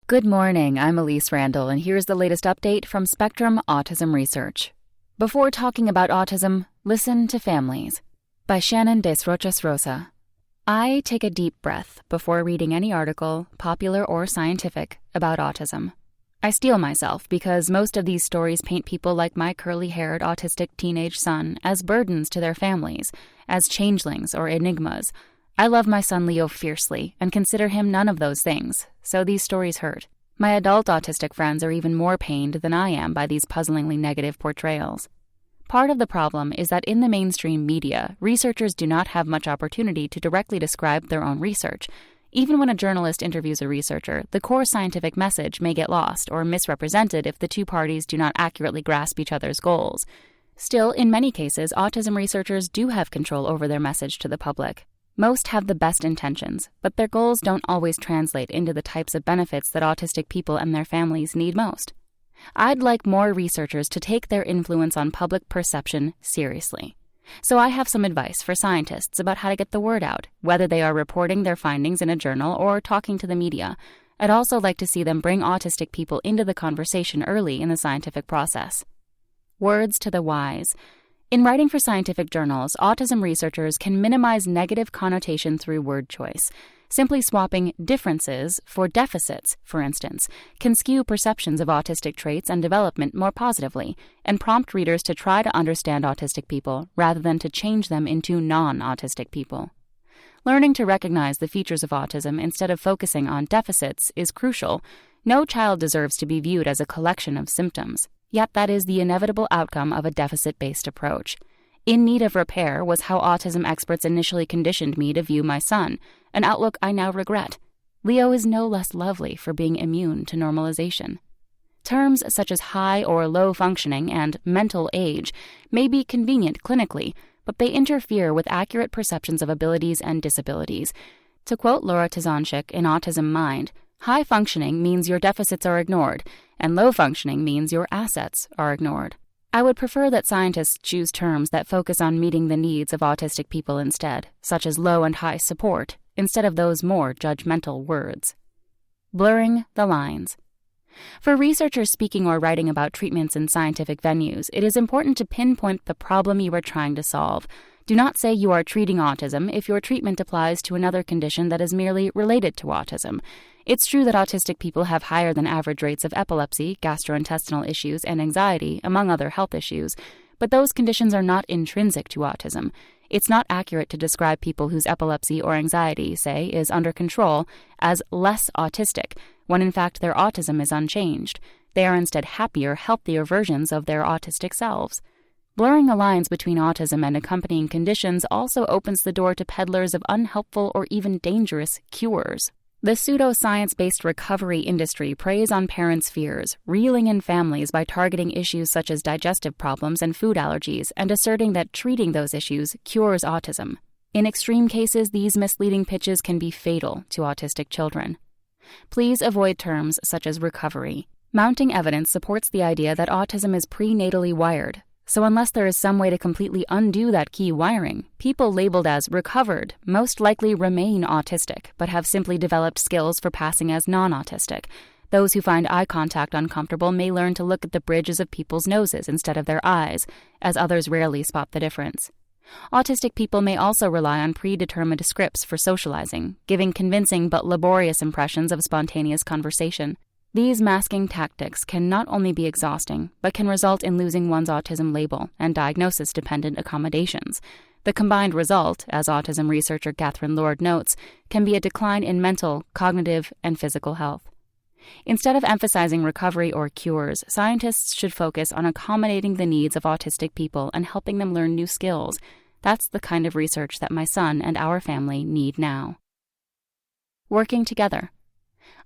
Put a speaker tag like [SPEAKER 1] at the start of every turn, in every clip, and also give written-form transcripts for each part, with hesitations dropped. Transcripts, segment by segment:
[SPEAKER 1] Good morning, I'm Elise Randall, and here's the latest update from Spectrum Autism Research. Before talking about autism, listen to families. By Shannon Desrochas Rosa. I take a deep breath before reading any article, popular or scientific, about autism. I steel myself because most of these stories paint people like my curly-haired autistic teenage son as burdens to their families, as changelings or enigmas. I love my son Leo fiercely and consider him none of those things, so these stories hurt. My adult autistic friends are even more pained than I am by these puzzlingly negative portrayals. Part of the problem is that in the mainstream media, researchers do not have much opportunity to directly describe their own research. Even when a journalist interviews a researcher, the core scientific message may get lost or misrepresented if the two parties do not accurately grasp each other's goals. Still, in many cases, autism researchers do have control over their message to the public. Most have the best intentions, but their goals don't always translate into the types of benefits that autistic people and their families need most. I'd like more researchers to take their influence on public perception seriously. So I have some advice for scientists about how to get the word out, whether they are reporting their findings in a journal or talking to the media. I'd also like to see them bring autistic people into the conversation early in the scientific process. Words to the wise. In writing for scientific journals, autism researchers can minimize negative connotation through word choice. Simply swapping differences for deficits, for instance, can skew perceptions of autistic traits and development more positively and prompt readers to try to understand autistic people rather than to change them into non-autistic people. Learning to recognize the features of autism instead of focusing on deficits is crucial. No child deserves to be viewed as a collection of symptoms. Yet that is the inevitable outcome of a deficit-based approach. In need of repair was how autism experts initially conditioned me to view my son, an outlook I now regret. Leo is no less lovely for being immune to normalization. Terms such as high or low functioning and mental age may be convenient clinically, but they interfere with accurate perceptions of abilities and disabilities. To quote Laura Tizonchik in Autism Mind, high functioning means your deficits are ignored, and low functioning means your assets are ignored. I would prefer that scientists choose terms that focus on meeting the needs of autistic people instead, such as low and high support, instead of those more judgmental words. Blurring the lines. For researchers speaking or writing about treatments in scientific venues, it is important to pinpoint the problem you are trying to solve. Do not say you are treating autism if your treatment applies to another condition that is merely related to autism. It's true that autistic people have higher than average rates of epilepsy, gastrointestinal issues, and anxiety, among other health issues, but those conditions are not intrinsic to autism. It's not accurate to describe people whose epilepsy or anxiety, say, is under control as less autistic, when in fact their autism is unchanged. They are instead happier, healthier versions of their autistic selves. Blurring the lines between autism and accompanying conditions also opens the door to peddlers of unhelpful or even dangerous cures. The pseudo-science-based recovery industry preys on parents' fears, reeling in families by targeting issues such as digestive problems and food allergies and asserting that treating those issues cures autism. In extreme cases, these misleading pitches can be fatal to autistic children. Please avoid terms such as recovery. Mounting evidence supports the idea that autism is prenatally wired. So unless there is some way to completely undo that key wiring, people labeled as recovered most likely remain autistic, but have simply developed skills for passing as non-autistic. Those who find eye contact uncomfortable may learn to look at the bridges of people's noses instead of their eyes, as others rarely spot the difference. Autistic people may also rely on predetermined scripts for socializing, giving convincing but laborious impressions of spontaneous conversation. These masking tactics can not only be exhausting, but can result in losing one's autism label and diagnosis-dependent accommodations. The combined result, as autism researcher Catherine Lord notes, can be a decline in mental, cognitive, and physical health. Instead of emphasizing recovery or cures, scientists should focus on accommodating the needs of autistic people and helping them learn new skills. That's the kind of research that my son and our family need now. Working together.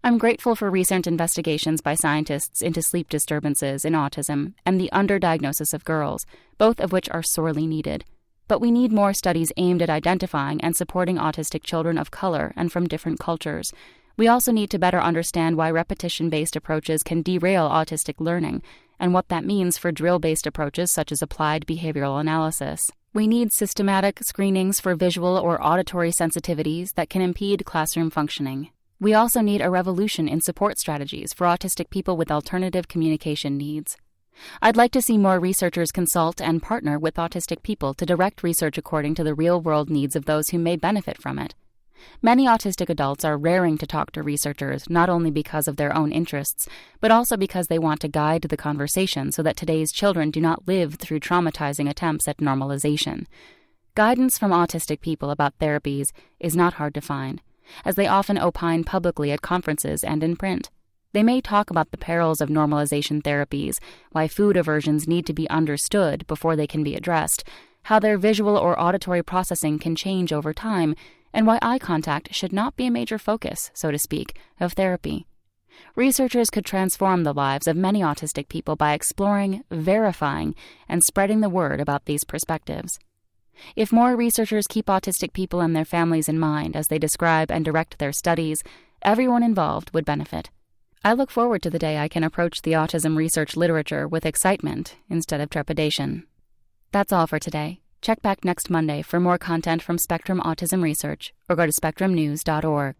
[SPEAKER 1] I'm grateful for recent investigations by scientists into sleep disturbances in autism and the underdiagnosis of girls, both of which are sorely needed. But we need more studies aimed at identifying and supporting autistic children of color and from different cultures. We also need to better understand why repetition-based approaches can derail autistic learning, and what that means for drill-based approaches such as applied behavioral analysis. We need systematic screenings for visual or auditory sensitivities that can impede classroom functioning. We also need a revolution in support strategies for autistic people with alternative communication needs. I'd like to see more researchers consult and partner with autistic people to direct research according to the real-world needs of those who may benefit from it. Many autistic adults are raring to talk to researchers not only because of their own interests, but also because they want to guide the conversation so that today's children do not live through traumatizing attempts at normalization. Guidance from autistic people about therapies is not hard to find, as they often opine publicly at conferences and in print. They may talk about the perils of normalization therapies, why food aversions need to be understood before they can be addressed, how their visual or auditory processing can change over time, and why eye contact should not be a major focus, so to speak, of therapy. Researchers could transform the lives of many autistic people by exploring, verifying, and spreading the word about these perspectives. If more researchers keep autistic people and their families in mind as they describe and direct their studies, everyone involved would benefit. I look forward to the day I can approach the autism research literature with excitement instead of trepidation. That's all for today. Check back next Monday for more content from Spectrum Autism Research, or go to spectrumnews.org.